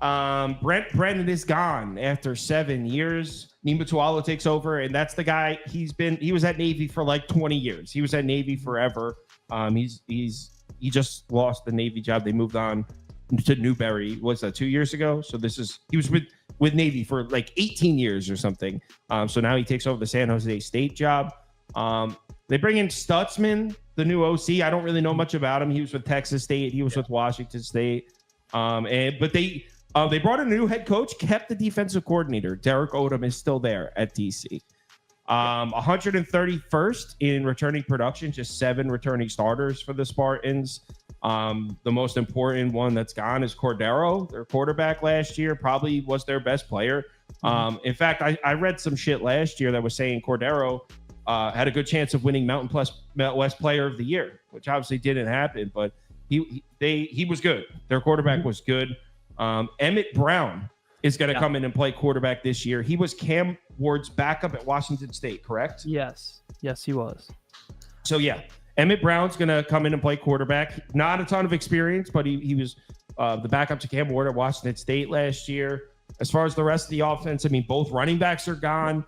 Brent Brennan is gone after 7 years. Nima Tualo takes over, and that's the guy. He was at Navy for like 20 years. He was at Navy forever. He just lost the Navy job. They moved on to Newberry. Was that 2 years ago? So he was with Navy for like 18 years or something. So now he takes over the San Jose State job. They bring in Stutzman, the new OC. I don't really know much about him. He was with Texas State. He was with Washington State. But they brought in a new head coach, kept the defensive coordinator. Derek Odom is still there at DC. 131st in returning production, just 7 returning starters for the Spartans. The most important one that's gone is Cordero, their quarterback last year, probably was their best player. In fact, I read some shit last year that was saying Cordero had a good chance of winning Mountain West Player of the Year, which obviously didn't happen, but he was good. Their quarterback was good. Emmett Brown is going to come in and play quarterback this year. He was Cam Ward's backup at Washington State, correct? Yes, he was. So, yeah, Emmett Brown's going to come in and play quarterback. Not a ton of experience, but he was the backup to Cam Ward at Washington State last year. As far as the rest of the offense, I mean, both running backs are gone.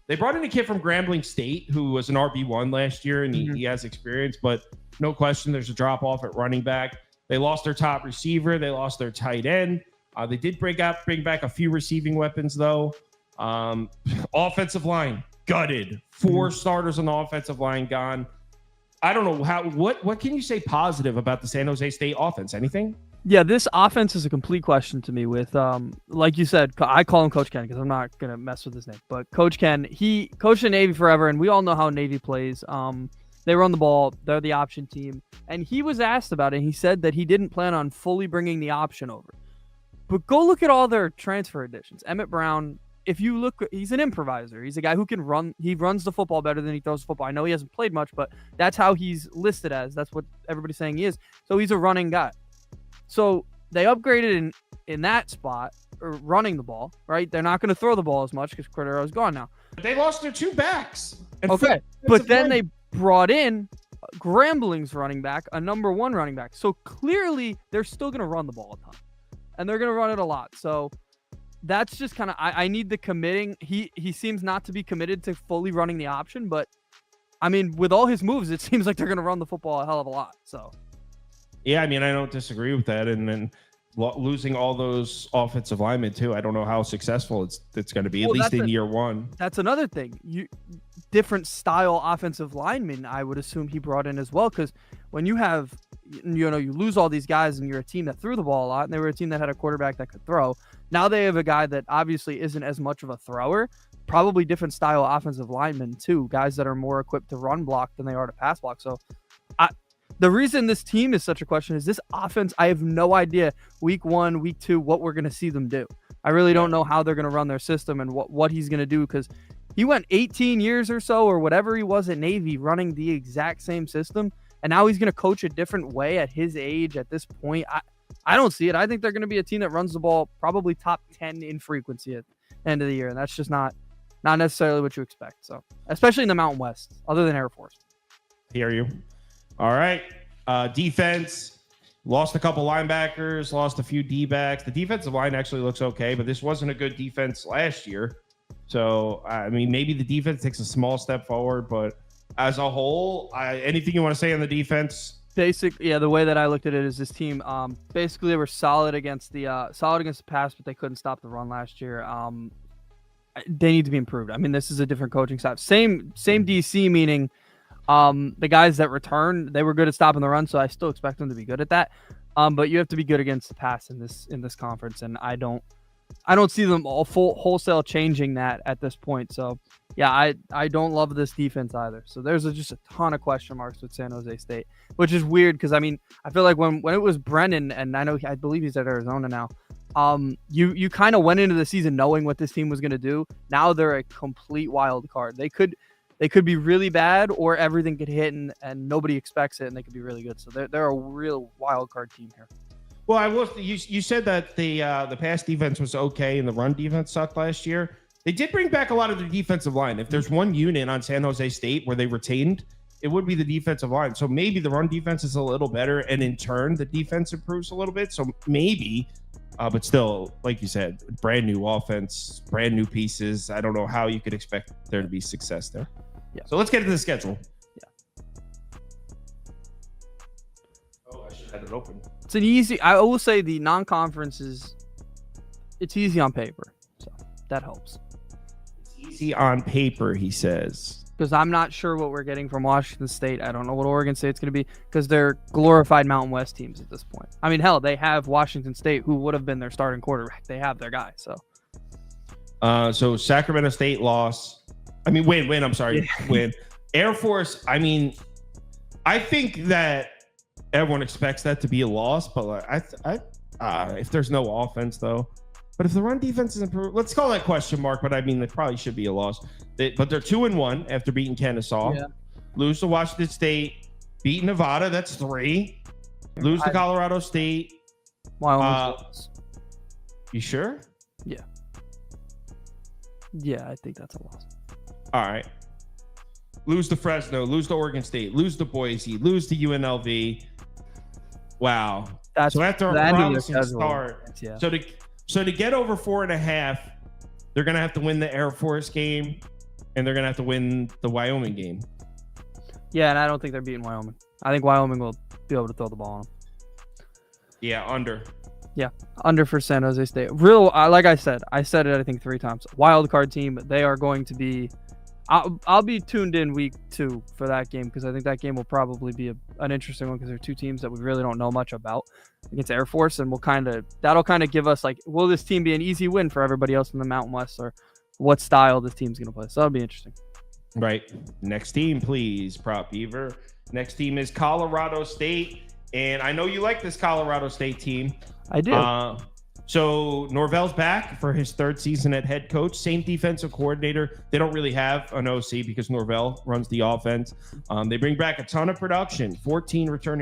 They brought in a kid from Grambling State who was an RB1 last year, and he has experience, but no question there's a drop-off at running back. They lost their top receiver. They lost their tight end. They did bring back a few receiving weapons, though. Offensive line, gutted. 4 starters on the offensive line gone. I don't know what can you say positive about the San Jose State offense? Anything? Yeah, this offense is a complete question to me with, like you said, I call him Coach Ken because I'm not going to mess with his name. But Coach Ken, he coached in Navy forever, and we all know how Navy plays. They run the ball. They're the option team. And he was asked about it, and he said that he didn't plan on fully bringing the option over. But go look at all their transfer additions. Emmett Brown, if you look, he's an improviser. He's a guy who can run. He runs the football better than he throws the football. I know he hasn't played much, but that's how he's listed as. That's what everybody's saying he is. So he's a running guy. So they upgraded in that spot, or running the ball, right? They're not going to throw the ball as much because Cordero's gone now. They lost their 2 backs. Okay, but then they brought in Grambling's running back, a number 1 running back. So clearly they're still going to run the ball a ton, and they're going to run it a lot. So that's just kind of, I need the committing. He seems not to be committed to fully running the option, but I mean, with all his moves, it seems like they're going to run the football a hell of a lot. So. Yeah, I mean, I don't disagree with that. And then losing all those offensive linemen, too, I don't know how successful it's going to be, at least in year 1. That's another thing. Different style offensive linemen, I would assume he brought in as well, because when you have, you lose all these guys and you're a team that threw the ball a lot, and they were a team that had a quarterback that could throw. Now they have a guy that obviously isn't as much of a thrower, probably different style offensive linemen, too, guys that are more equipped to run block than they are to pass block. So the reason this team is such a question is this offense. I have no idea week 1, week 2, what we're going to see them do. I really don't know how they're going to run their system and what he's going to do, because he went 18 years or so or whatever he was at Navy running the exact same system. And now he's going to coach a different way at his age at this point. I don't see it. I think they're going to be a team that runs the ball probably top 10 in frequency at the end of the year. And that's just not necessarily what you expect. So, especially in the Mountain West, other than Air Force. Hear you. All right. Defense, lost a couple linebackers, lost a few D-backs. The defensive line actually looks okay, but this wasn't a good defense last year. So, I mean, maybe the defense takes a small step forward, but as a whole, anything you want to say on the defense? The way that I looked at it is this team, basically they were solid against the pass, but they couldn't stop the run last year. They need to be improved. I mean, this is a different coaching staff. Same DC, meaning the guys that returned, they were good at stopping the run, so I still expect them to be good at that. But you have to be good against the pass in this conference, and I don't see them wholesale changing that at this point. So yeah, I don't love this defense either. So there's just a ton of question marks with San Jose State, which is weird because I mean I feel like when it was Brennan, and I believe he's at Arizona now. You kind of went into the season knowing what this team was going to do. Now they're a complete wild card. They could be really bad, or everything could hit and nobody expects it, and they could be really good. So they're a real wild card team here. Well, you said that the pass defense was okay and the run defense sucked last year. They did bring back a lot of their defensive line. If there's one unit on San Jose State where they retained it would be the defensive line. So maybe the run defense is a little better, and in turn, the defense improves a little bit. So maybe, but still, like you said, brand new offense, brand new pieces. I don't know how you could expect there to be success there. Yeah. So let's get into the schedule. Yeah. Oh, I should have had it open. It's an easy. I will say the non-conference is. It's easy on paper, so that helps. It's easy on paper, he says. Because I'm not sure what we're getting from Washington State. I don't know what Oregon State's going to be because they're glorified Mountain West teams at this point. I mean, hell, they have Washington State, who would have been their starting quarterback. They have their guy, so. So Sacramento State loss. I mean, win. I'm sorry, win. Air Force. I mean, I think that everyone expects that to be a loss, but if there's no offense though. But if the run defense is improved, let's call that question mark. But I mean, it probably should be a loss. But they're 2-1 after beating Kennesaw. Yeah. Lose to Washington State. Beat Nevada. That's 3. Lose to Colorado State. Wyoming. You sure? Yeah. Yeah, I think that's a loss. All right. Lose to Fresno. Lose to Oregon State. Lose to Boise. Lose to UNLV. Wow. So after a promising start, yeah. So to get over 4.5, they're going to have to win the Air Force game, and they're going to have to win the Wyoming game. Yeah, and I don't think they're beating Wyoming. I think Wyoming will be able to throw the ball on them. Yeah, under. Yeah, under for San Jose State. Like I said it, I think 3 times. Wild card team. They are going to be. I'll be tuned in week 2 for that game because I think that game will probably be an interesting one because they're 2 teams that we really don't know much about against Air Force, and that'll kind of give us like, will this team be an easy win for everybody else in the Mountain West, or what style this team's going to play? So that'll be interesting. Right. Next team, please, Prop Beaver. Next team is Colorado State, and I know you like this Colorado State team. I do. So Norvell's back for his 3rd season at head coach, same defensive coordinator. They don't really have an OC because Norvell runs the offense. They bring back a ton of production, 14 returning